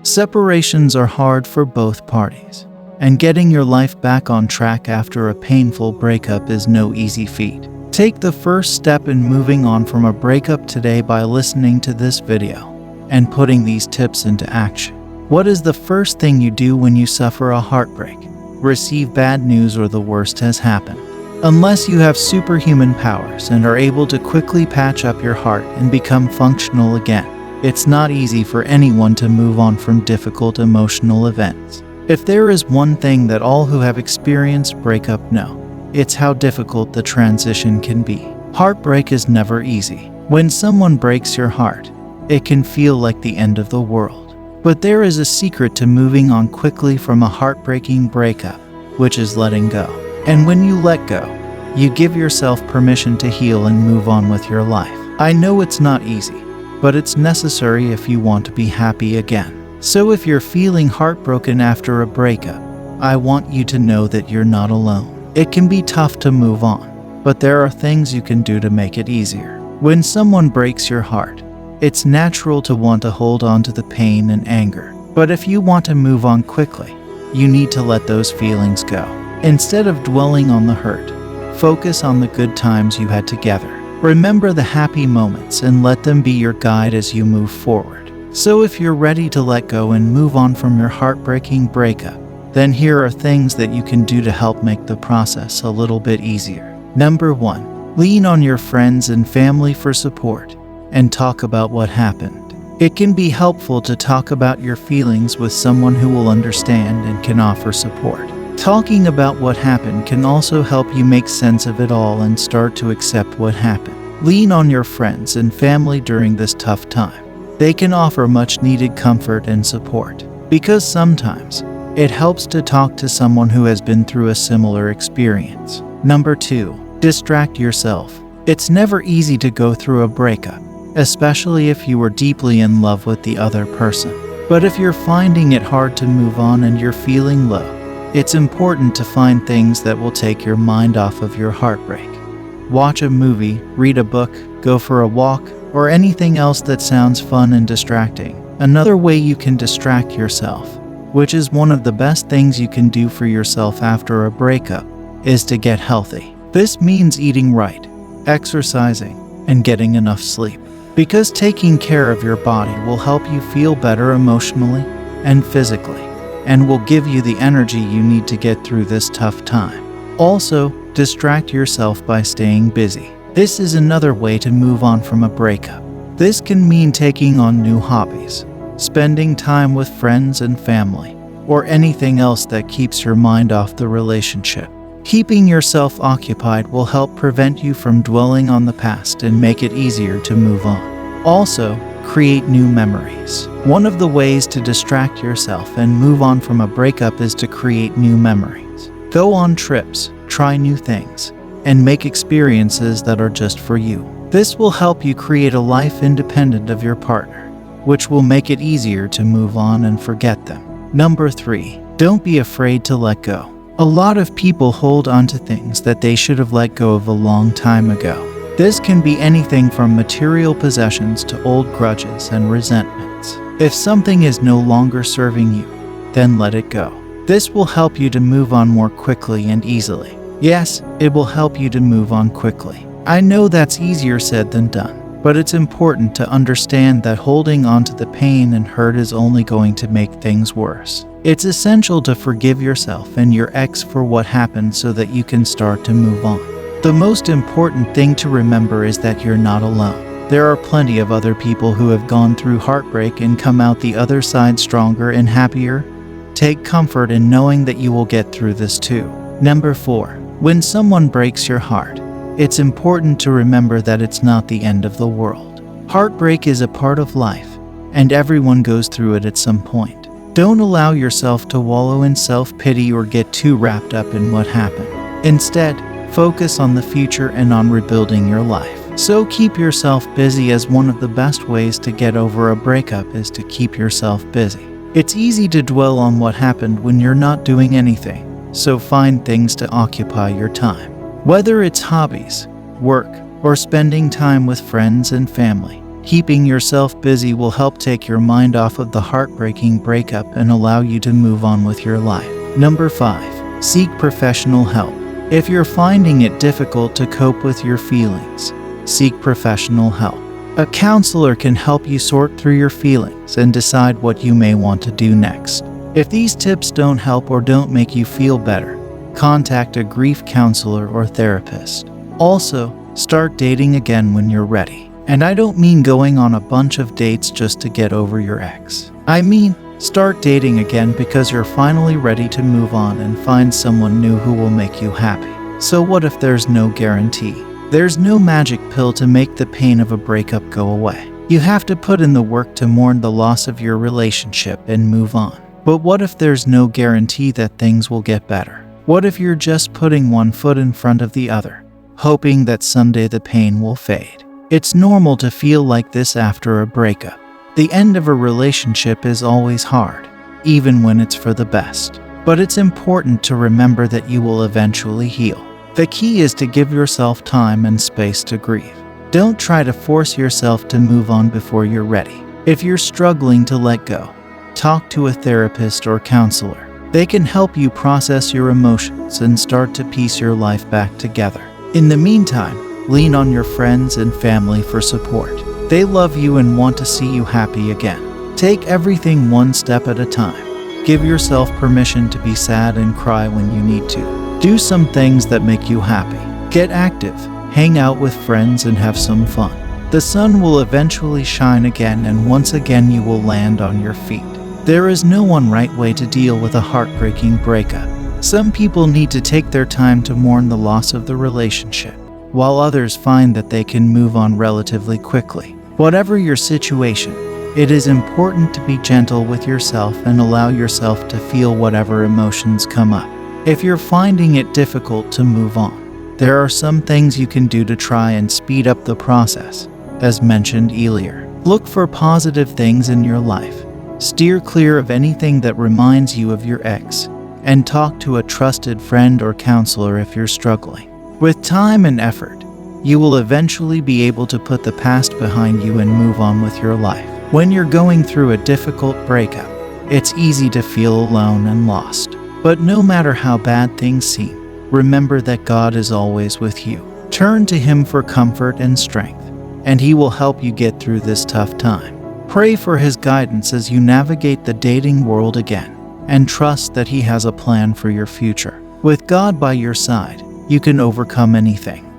Separations are hard for both parties, and getting your life back on track after a painful breakup is no easy feat. Take the first step in moving on from a breakup today by listening to this video and putting these tips into action. What is the first thing you do when you suffer a heartbreak, receive bad news, or the worst has happened? Unless you have superhuman powers and are able to quickly patch up your heart and become functional again, it's not easy for anyone to move on from difficult emotional events. If there is one thing that all who have experienced breakup know, it's how difficult the transition can be. Heartbreak is never easy. When someone breaks your heart, it can feel like the end of the world. But there is a secret to moving on quickly from a heartbreaking breakup, which is letting go. And when you let go, you give yourself permission to heal and move on with your life. I know it's not easy, but it's necessary if you want to be happy again. So if you're feeling heartbroken after a breakup, I want you to know that you're not alone. It can be tough to move on, but there are things you can do to make it easier. When someone breaks your heart, it's natural to want to hold on to the pain and anger. But if you want to move on quickly, you need to let those feelings go. Instead of dwelling on the hurt, focus on the good times you had together. Remember the happy moments and let them be your guide as you move forward. So if you're ready to let go and move on from your heartbreaking breakup, then here are things that you can do to help make the process a little bit easier. Number 1. Lean on your friends and family for support and talk about what happened. It can be helpful to talk about your feelings with someone who will understand and can offer support. Talking about what happened can also help you make sense of it all and start to accept what happened. Lean on your friends and family during this tough time. They can offer much needed comfort and support, because sometimes it helps to talk to someone who has been through a similar experience. Number 2. Distract yourself. It's never easy to go through a breakup, especially if you were deeply in love with the other person. But if you're finding it hard to move on and you're feeling low, it's important to find things that will take your mind off of your heartbreak. Watch a movie, read a book, go for a walk, or anything else that sounds fun and distracting. Another way you can distract yourself, which is one of the best things you can do for yourself after a breakup, is to get healthy. This means eating right, exercising, and getting enough sleep. Because taking care of your body will help you feel better emotionally and physically, and will give you the energy you need to get through this tough time. Also, distract yourself by staying busy. This is another way to move on from a breakup. This can mean taking on new hobbies, spending time with friends and family, or anything else that keeps your mind off the relationship. Keeping yourself occupied will help prevent you from dwelling on the past and make it easier to move on. Also, create new memories. One of the ways to distract yourself and move on from a breakup is to create new memories. Go on trips, try new things, and make experiences that are just for you. This will help you create a life independent of your partner, which will make it easier to move on and forget them. Number 3. Don't be afraid to let go. A lot of people hold on to things that they should have let go of a long time ago. This can be anything from material possessions to old grudges and resentments. If something is no longer serving you, then let it go. This will help you to move on more quickly and easily. Yes, it will help you to move on quickly. I know that's easier said than done, but it's important to understand that holding on to the pain and hurt is only going to make things worse. It's essential to forgive yourself and your ex for what happened so that you can start to move on. The most important thing to remember is that you're not alone. There are plenty of other people who have gone through heartbreak and come out the other side stronger and happier. Take comfort in knowing that you will get through this too. Number 4. When someone breaks your heart, it's important to remember that it's not the end of the world. Heartbreak is a part of life, and everyone goes through it at some point. Don't allow yourself to wallow in self-pity or get too wrapped up in what happened. Instead, focus on the future and on rebuilding your life. So keep yourself busy, as one of the best ways to get over a breakup is to keep yourself busy. It's easy to dwell on what happened when you're not doing anything, so find things to occupy your time. Whether it's hobbies, work, or spending time with friends and family, Keeping yourself busy will help take your mind off of the heartbreaking breakup and allow you to move on with your life. Number 5. Seek professional help. If you're finding it difficult to cope with your feelings, seek professional help. A counselor can help you sort through your feelings and decide what you may want to do next. If these tips don't help or don't make you feel better, contact a grief counselor or therapist. Also, start dating again when you're ready. And I don't mean going on a bunch of dates just to get over your ex. I mean, start dating again because you're finally ready to move on and find someone new who will make you happy. So what if there's no guarantee? There's no magic pill to make the pain of a breakup go away. You have to put in the work to mourn the loss of your relationship and move on. But what if there's no guarantee that things will get better? What if you're just putting one foot in front of the other, hoping that someday the pain will fade? It's normal to feel like this after a breakup. The end of a relationship is always hard, even when it's for the best. But it's important to remember that you will eventually heal. The key is to give yourself time and space to grieve. Don't try to force yourself to move on before you're ready. If you're struggling to let go, talk to a therapist or counselor. They can help you process your emotions and start to piece your life back together. In the meantime, lean on your friends and family for support. They love you and want to see you happy again. Take everything one step at a time. Give yourself permission to be sad and cry when you need to. Do some things that make you happy. Get active, hang out with friends, and have some fun. The sun will eventually shine again, and once again you will land on your feet. There is no one right way to deal with a heartbreaking breakup. Some people need to take their time to mourn the loss of the relationship, while others find that they can move on relatively quickly. Whatever your situation, it is important to be gentle with yourself and allow yourself to feel whatever emotions come up. If you're finding it difficult to move on, there are some things you can do to try and speed up the process. As mentioned earlier, look for positive things in your life. Steer clear of anything that reminds you of your ex, and talk to a trusted friend or counselor if you're struggling. With time and effort, you will eventually be able to put the past behind you and move on with your life. When you're going through a difficult breakup, it's easy to feel alone and lost. But no matter how bad things seem, remember that God is always with you. Turn to Him for comfort and strength, and He will help you get through this tough time. Pray for His guidance as you navigate the dating world again, and trust that He has a plan for your future. With God by your side, you can overcome anything.